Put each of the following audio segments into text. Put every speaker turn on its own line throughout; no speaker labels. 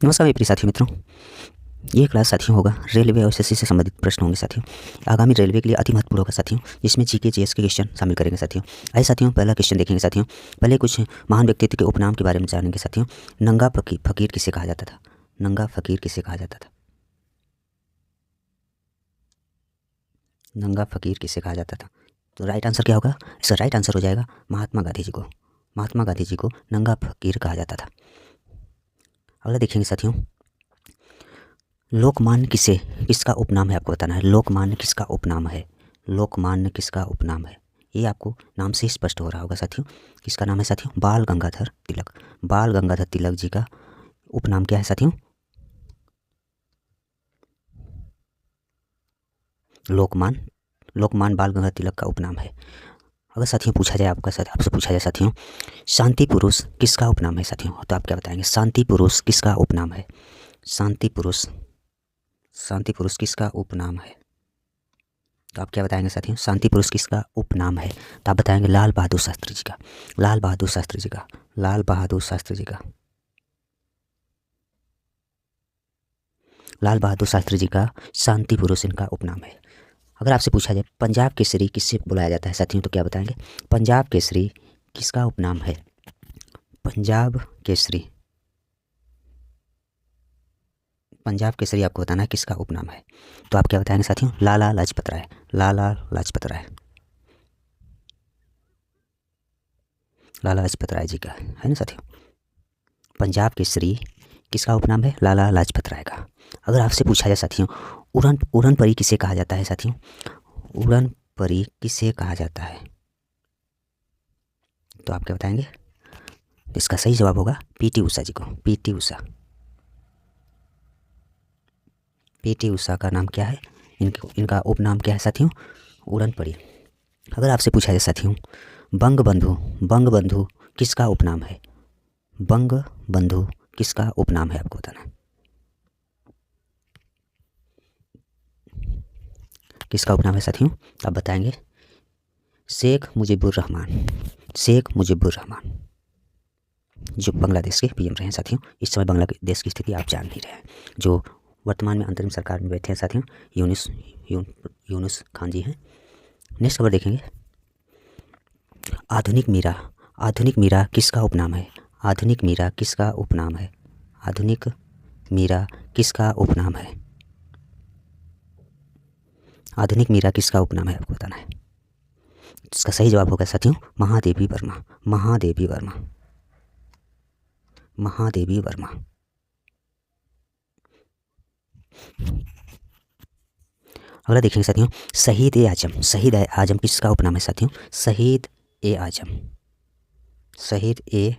नमस्कार मेरे प्रिय साथियों मित्रों, ये क्लास साथियों होगा रेलवे और एसएससी से संबंधित प्रश्न होंगे साथियों। आगामी रेलवे के लिए अति महत्वपूर्ण होगा साथियों, जिसमें जीके जीएस के क्वेश्चन शामिल करेंगे साथियों। आइए साथियों पहला क्वेश्चन देखेंगे साथियों। पहले कुछ महान व्यक्तित्व के उपनाम के बारे में जानेंगे साथियों। नंगा फकीर किसे कहा जाता था? नंगा फकीर किसे कहा जाता था? नंगा फकीर किसे कहा जाता था? तो राइट आंसर क्या होगा? इसका राइट आंसर हो जाएगा महात्मा गांधी जी को। महात्मा गांधी जी को नंगा फकीर कहा जाता था। अगला देखेंगे साथियों, लोकमान्य किसका उपनाम है? आपको बताना है लोकमान्य किसका उपनाम है। लोकमान्य किसका उपनाम है? ये आपको नाम से स्पष्ट हो रहा होगा साथियों। किसका नाम है साथियों? बाल गंगाधर तिलक। बाल गंगाधर तिलक जी का उपनाम क्या है साथियों? लोकमान बाल गंगाधर तिलक का उपनाम है। अगर साथियों पूछा जाए आपसे पूछा जाए साथियों, शांति पुरुष किसका उपनाम है साथियों? तो आप क्या बताएंगे? शांति पुरुष किसका उपनाम है? शांति पुरुष किसका उपनाम है? तो आप क्या बताएंगे साथियों? शांति पुरुष किसका उपनाम है? तो आप बताएंगे लाल बहादुर शास्त्री जी का। लाल बहादुर शास्त्री जी का। लाल बहादुर शास्त्री जी का। लाल बहादुर शास्त्री जी का शांति पुरुष इनका उपनाम है। अगर आपसे पूछा जाए पंजाब केसरी किससे बुलाया जाता है साथियों, तो क्या बताएंगे? पंजाब केसरी किसका उपनाम है? पंजाब केसरी आपको बताना है किसका उपनाम है। तो आप क्या बताएंगे साथियों? लाला लाजपत राय। लाला लाजपत राय। लाला लाजपत राय जी का है ना साथियों। पंजाब केसरी किसका उपनाम है? लाला लाजपत राय का। अगर आपसे पूछा जाए साथियों, उड़न परी किसे कहा जाता है साथियों? उड़न परी किसे कहा जाता है? तो आप क्या बताएंगे? इसका सही जवाब होगा पीटी उषा जी को। पीटी उषा। पीटी उषा का नाम क्या है? इनका उपनाम क्या है साथियों? उड़न परी। अगर आपसे पूछा जाए साथियों, बंगबंधु किसका उपनाम है? बंगबंधु किसका उपनाम है? आपको बताना है किसका उपनाम है साथियों। आप बताएंगे शेख मुजीबुर रहमान। शेख मुजीबुर रहमान जो बांग्लादेश के पीएम रहे हैं साथियों। इस समय बांग्लादेश की स्थिति आप जान ही रहे हैं, जो वर्तमान में अंतरिम सरकार में बैठे हैं साथियों, यूनुस खान जी हैं। नेक्स्ट खबर देखेंगे, आधुनिक मीरा किसका उपनाम है? आधुनिक मीरा किसका उपनाम है? आधुनिक मीरा किसका उपनाम है? आधुनिक मीरा किसका उपनाम है? आपको बताना है। इसका सही जवाब होगा साथियों महादेवी वर्मा। महादेवी वर्मा। महादेवी वर्मा। अगला देखेंगे साथियों, शहीद ए आजम किसका उपनाम है साथियों? शहीद ए आजम। शहीद ए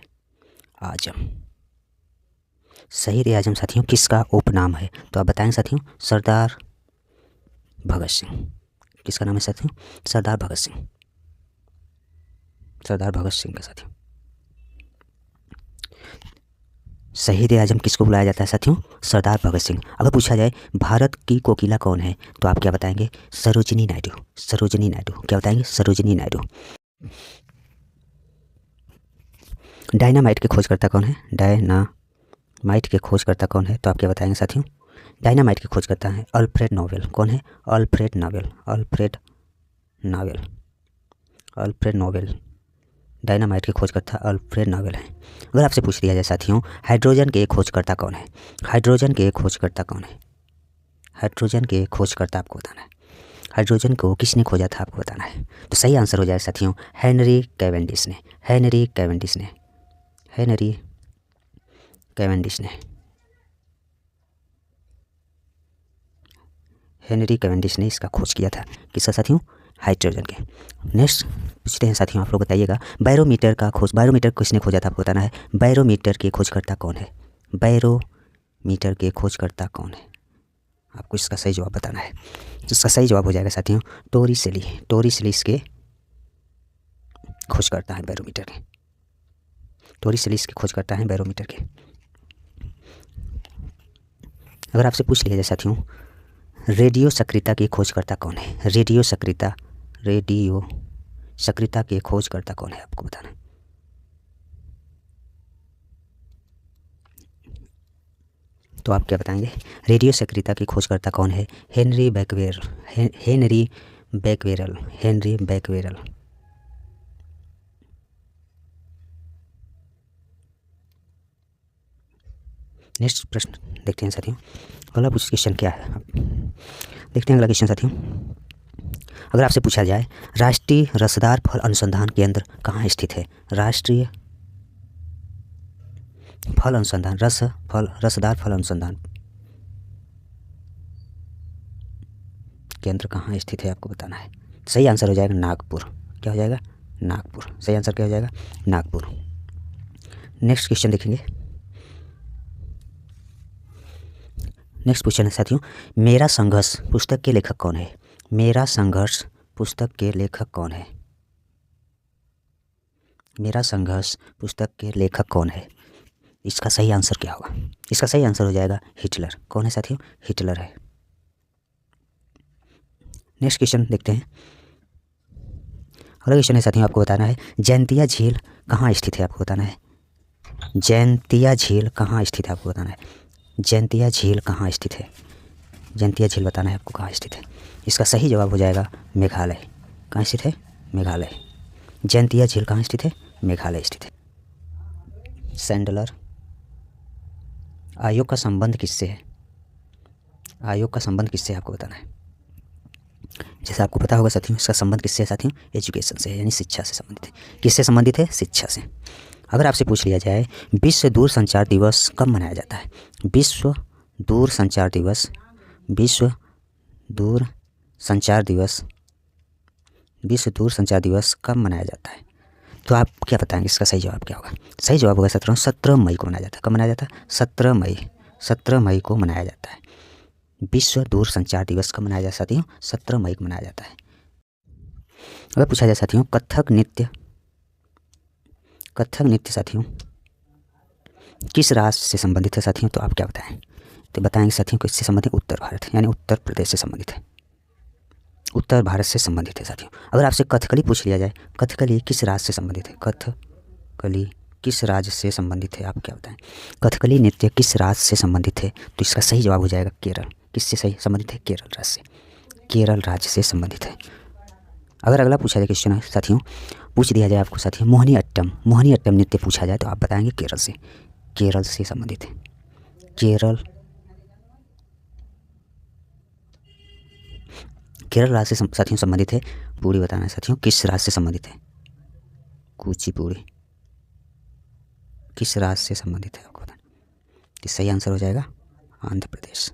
आजम साथियों किसका उपनाम है? तो आप बताएं साथियों सरदार भगत सिंह। किसका नाम है साथियों? सरदार भगत सिंह। सरदार भगत सिंह का साथियों। शहीद ए आजम किसको बुलाया जाता है साथियों? सरदार भगत सिंह। अगर पूछा जाए भारत की कोकिला कौन है, तो आप क्या बताएंगे? सरोजिनी नायडू। सरोजिनी नायडू। क्या बताएंगे? सरोजिनी नायडू। डायनामाइट के खोजकर्ता कौन है? डायनामाइट के खोजकर्ता कौन है? तो आप क्या बताएंगे साथियों? डायनामाइट के खोजकर्ता हैं अल्फ्रेड नोबेल। कौन है? Alfred Nobel. Alfred Nobel. Alfred Nobel dynamite के खोजकर्ता अल्फ्रेड नोबेल हैं। अगर आपसे पूछ दिया जाए साथियों हाइड्रोजन के खोजकर्ता कौन है? हाइड्रोजन के खोजकर्ता कौन है? हाइड्रोजन के खोजकर्ता आपको बताना है। हाइड्रोजन को किसने खोजा था? आपको बताना है। तो सही आंसर हो जाए साथियों हेनरी कैवेंडिश ने। हेनरी कैवेंडिश ने। हेनरी कैवेंडिश ने। हेनरी कैवेंडिश ने इसका खोज किया था। किसका साथियों? हाइड्रोजन के। नेक्स्ट पूछते हैं साथियों, आप लोग बताइएगा बैरोमीटर किसने खोजा था? आपको बताना है बैरोमीटर के खोजकर्ता कौन है? बैरोमीटर के खोजकर्ता कौन है? आपको इसका सही जवाब बताना है। इसका सही जवाब हो जाएगा साथियों टोरिसेली। टोरिसेली इसके खोजकर्ता हैं बैरोमीटर के। टोरिसेली इसके खोजकर्ता हैं बैरोमीटर के। अगर आपसे पूछ लिया जाए साथियों रेडियो सक्रियता के खोजकर्ता कौन है? रेडियो सक्रियता के खोजकर्ता कौन है? आपको बताना है। तो आप क्या बताएंगे? रेडियो सक्रियता की खोजकर्ता कौन है? हेनरी बैक्वेरल। हेनरी बैक्वेरल। हेनरी बैक्वेरल। नेक्स्ट प्रश्न देखते हैं साथियों। अगला क्वेश्चन क्या है, देखते हैं अगला क्वेश्चन साथियों। अगर आपसे पूछा जाए राष्ट्रीय रसदार फल अनुसंधान केंद्र कहाँ स्थित है? राष्ट्रीय फल अनुसंधान, रसदार फल अनुसंधान केंद्र कहाँ स्थित है आपको बताना है। सही आंसर हो जाएगा नागपुर। क्या हो जाएगा? नागपुर। सही आंसर क्या हो जाएगा? नागपुर। नेक्स्ट क्वेश्चन देखेंगे। नेक्स्ट क्वेश्चन है साथियों, मेरा संघर्ष पुस्तक के लेखक कौन है? मेरा संघर्ष पुस्तक के लेखक कौन है? मेरा संघर्ष पुस्तक के लेखक कौन है? इसका सही आंसर क्या होगा? इसका सही आंसर हो जाएगा हिटलर। कौन है साथियों? हिटलर है। नेक्स्ट क्वेश्चन देखते हैं। अगला क्वेश्चन है साथियों, आपको बताना है जैंतिया झील कहाँ स्थित है? आपको बताना है जैंतिया झील कहाँ स्थित है? आपको बताना है जैंतिया झील कहाँ स्थित है? जैंतिया झील बताना है आपको कहाँ स्थित है। इसका सही जवाब हो जाएगा मेघालय। कहाँ स्थित है? मेघालय। जैंतिया झील कहाँ स्थित है? मेघालय स्थित है। सैंडलर आयोग का संबंध किससे है? आयोग का संबंध किससे है आपको बताना है। जैसे आपको पता होगा साथियों, इसका संबंध किससे है साथियों? एजुकेशन से है, यानी शिक्षा से संबंधित है। किससे संबंधित है? शिक्षा से। अगर आपसे पूछ लिया जाए विश्व दूरसंचार दिवस कब मनाया जाता है? विश्व दूरसंचार दिवस, विश्व दूरसंचार दिवस, विश्व दूरसंचार दिवस कब मनाया जाता है? तो आप क्या बताएंगे? इसका सही जवाब क्या होगा? सही जवाब होगा 17 मई को मनाया जाता है। कब मनाया जाता है? 17 मई को मनाया जाता है। विश्व दूरसंचार दिवस कब मनाया जाता है साथियों? 17 मई को मनाया जाता है। अगर पूछा जाए साथियों कथक नृत्य साथियों किस राज्य से संबंधित है साथियों? तो आप क्या बताएं? तो बताएंगे साथियों किससे संबंधित? उत्तर भारत, यानी उत्तर प्रदेश से संबंधित है। उत्तर भारत से संबंधित है साथियों। अगर आपसे कथकली पूछ लिया जाए, कथकली किस राज्य से संबंधित है? कथकली किस राज्य से संबंधित है? आप क्या बताएं? कथकली नृत्य किस राज्य से संबंधित है? तो इसका सही जवाब हो जाएगा केरल। किससे सही संबंधित है? केरल राज्य से। केरल राज्य से संबंधित है। अगर अगला पूछा जाए क्वेश्चन है साथियों, पूछ दिया जाए आपको साथियों मोहिनी अट्टम नृत्य पूछा जाए तो आप बताएंगे केरल से। केरल से संबंधित है। केरल राज्य से साथियों संबंधित है। पूरी बताना है साथियों किस राज्य से संबंधित है? कुचिपुड़ी किस राज्य से संबंधित है आपको बताना। तो सही आंसर हो जाएगा आंध्र प्रदेश।